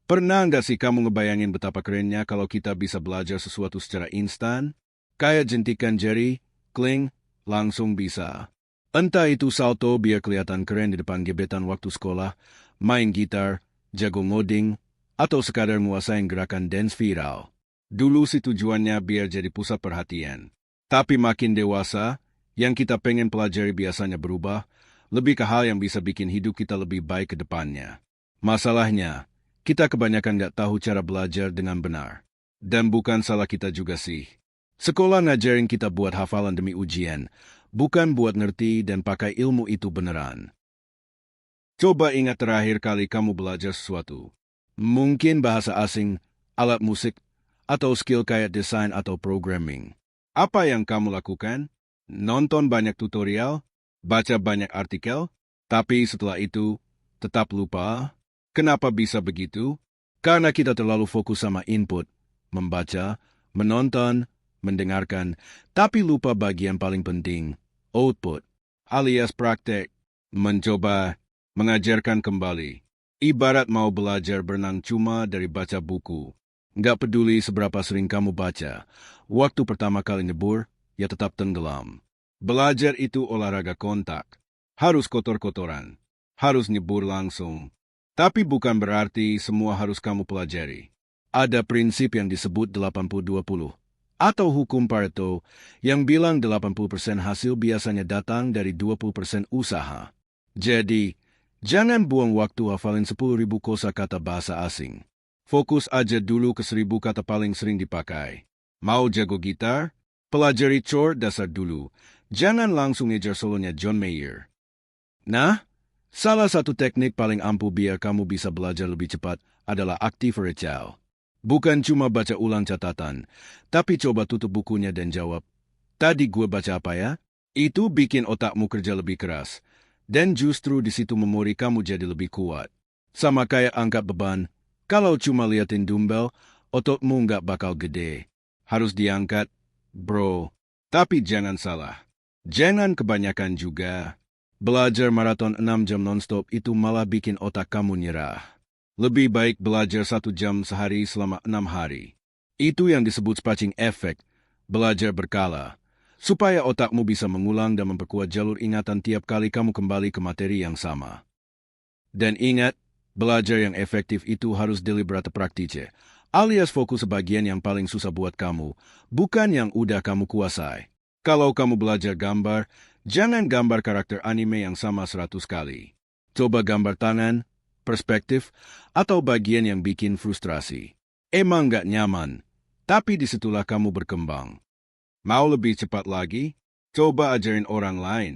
Pernah nggak sih kamu ngebayangin betapa kerennya kalau kita bisa belajar sesuatu secara instan? Kayak jentikan jari, kling, langsung bisa. Entah itu salto biar kelihatan keren di depan gebetan waktu sekolah, main gitar, jago ngoding, atau sekadar nguasain gerakan dance viral. Dulu sih tujuannya biar jadi pusat perhatian. Tapi makin dewasa, yang kita pengen pelajari biasanya berubah, lebih ke hal yang bisa bikin hidup kita lebih baik ke depannya. Masalahnya, kita kebanyakan nggak tahu cara belajar dengan benar. Dan bukan salah kita juga sih. Sekolah ngajarin kita buat hafalan demi ujian, bukan buat ngerti dan pakai ilmu itu beneran. Coba ingat terakhir kali kamu belajar sesuatu. Mungkin bahasa asing, alat musik, atau skill kayak desain atau programming. Apa yang kamu lakukan? Nonton banyak tutorial, baca banyak artikel, tapi setelah itu tetap lupa. Kenapa bisa begitu? Karena kita terlalu fokus sama input, membaca, menonton, mendengarkan, tapi lupa bagian paling penting, output, alias praktek, mencoba, mengajarkan kembali. Ibarat mau belajar berenang cuma dari baca buku. Nggak peduli seberapa sering kamu baca, waktu pertama kali nyebur, ya tetap tenggelam. Belajar itu olahraga kontak. Harus kotor-kotoran. Harus nyebur langsung. Tapi bukan berarti semua harus kamu pelajari. Ada prinsip yang disebut 80-20, atau hukum Pareto, yang bilang 80% hasil biasanya datang dari 20% usaha. Jadi, jangan buang waktu hafalin 10.000 kosakata bahasa asing. Fokus aja dulu ke 1.000 kata paling sering dipakai. Mau jago gitar? Pelajari chord dasar dulu. Jangan langsung ngejar solonya John Mayer. Nah, salah satu teknik paling ampuh biar kamu bisa belajar lebih cepat adalah aktif recall. Bukan cuma baca ulang catatan, tapi coba tutup bukunya dan jawab, tadi gue baca apa ya? Itu bikin otakmu kerja lebih keras. Dan justru di situ memori kamu jadi lebih kuat. Sama kayak angkat beban, kalau cuma liatin dumbbell, ototmu nggak bakal gede. Harus diangkat, bro. Tapi jangan salah. Jangan kebanyakan juga. Belajar maraton 6 jam non-stop itu malah bikin otak kamu nyerah. Lebih baik belajar 1 jam sehari selama 6 hari. Itu yang disebut spacing effect, belajar berkala, supaya otakmu bisa mengulang dan memperkuat jalur ingatan tiap kali kamu kembali ke materi yang sama. Dan ingat, belajar yang efektif itu harus deliberate praktice, alias fokus sebagian yang paling susah buat kamu, bukan yang udah kamu kuasai. Kalau kamu belajar gambar, jangan gambar karakter anime yang sama 100 kali. Coba gambar tangan, perspektif, atau bagian yang bikin frustrasi. Emang nggak nyaman, tapi disitulah kamu berkembang. Mau lebih cepat lagi? Coba ajarin orang lain.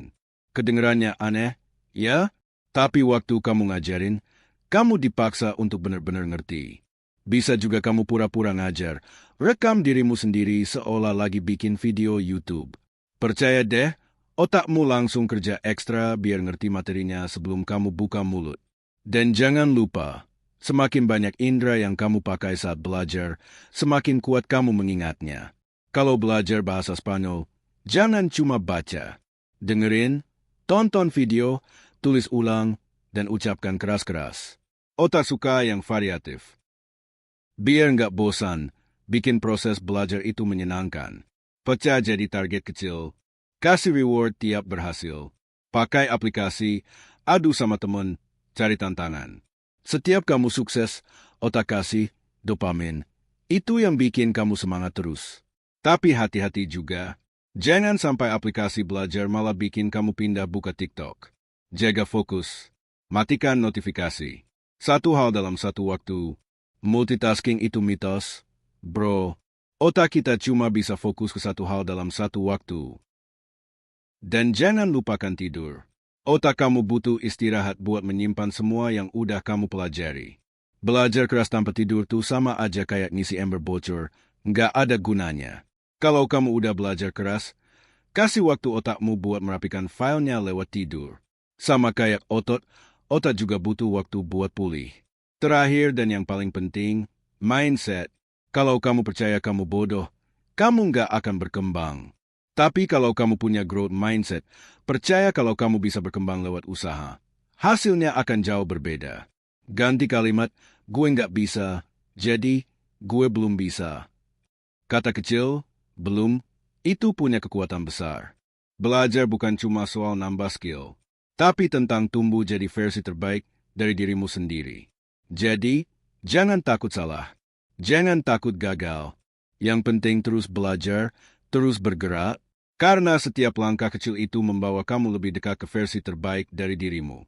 Kedengerannya aneh, ya? Tapi waktu kamu ngajarin, kamu dipaksa untuk benar-benar ngerti. Bisa juga kamu pura-pura ngajar, rekam dirimu sendiri seolah lagi bikin video YouTube. Percaya deh, otakmu langsung kerja ekstra biar ngerti materinya sebelum kamu buka mulut. Dan jangan lupa, semakin banyak indera yang kamu pakai saat belajar, semakin kuat kamu mengingatnya. Kalau belajar bahasa Spanyol, jangan cuma baca. Dengerin, tonton video, tulis ulang, dan ucapkan keras-keras. Otak suka yang variatif. Biar nggak bosan, bikin proses belajar itu menyenangkan. Pecah jadi target kecil. Kasih reward tiap berhasil. Pakai aplikasi, adu sama temen, cari tantangan. Setiap kamu sukses, otak kasih dopamin. Itu yang bikin kamu semangat terus. Tapi hati-hati juga. Jangan sampai aplikasi belajar malah bikin kamu pindah buka TikTok. Jaga fokus. Matikan notifikasi. Satu hal dalam satu waktu. Multitasking itu mitos. Bro, otak kita cuma bisa fokus ke satu hal dalam satu waktu. Dan jangan lupakan tidur. Otak kamu butuh istirahat buat menyimpan semua yang udah kamu pelajari. Belajar keras tanpa tidur tuh sama aja kayak ngisi ember bocor, nggak ada gunanya. Kalau kamu udah belajar keras, kasih waktu otakmu buat merapikan filenya lewat tidur. Sama kayak otak juga butuh waktu buat pulih. Terakhir dan yang paling penting, mindset. Kalau kamu percaya kamu bodoh, kamu nggak akan berkembang. Tapi kalau kamu punya growth mindset, percaya kalau kamu bisa berkembang lewat usaha, hasilnya akan jauh berbeda. Ganti kalimat, gue nggak bisa, jadi gue belum bisa. Kata kecil, belum, itu punya kekuatan besar. Belajar bukan cuma soal nambah skill, tapi tentang tumbuh jadi versi terbaik dari dirimu sendiri. Jadi, jangan takut salah. Jangan takut gagal. Yang penting terus belajar, terus bergerak, karena setiap langkah kecil itu membawa kamu lebih dekat ke versi terbaik dari dirimu.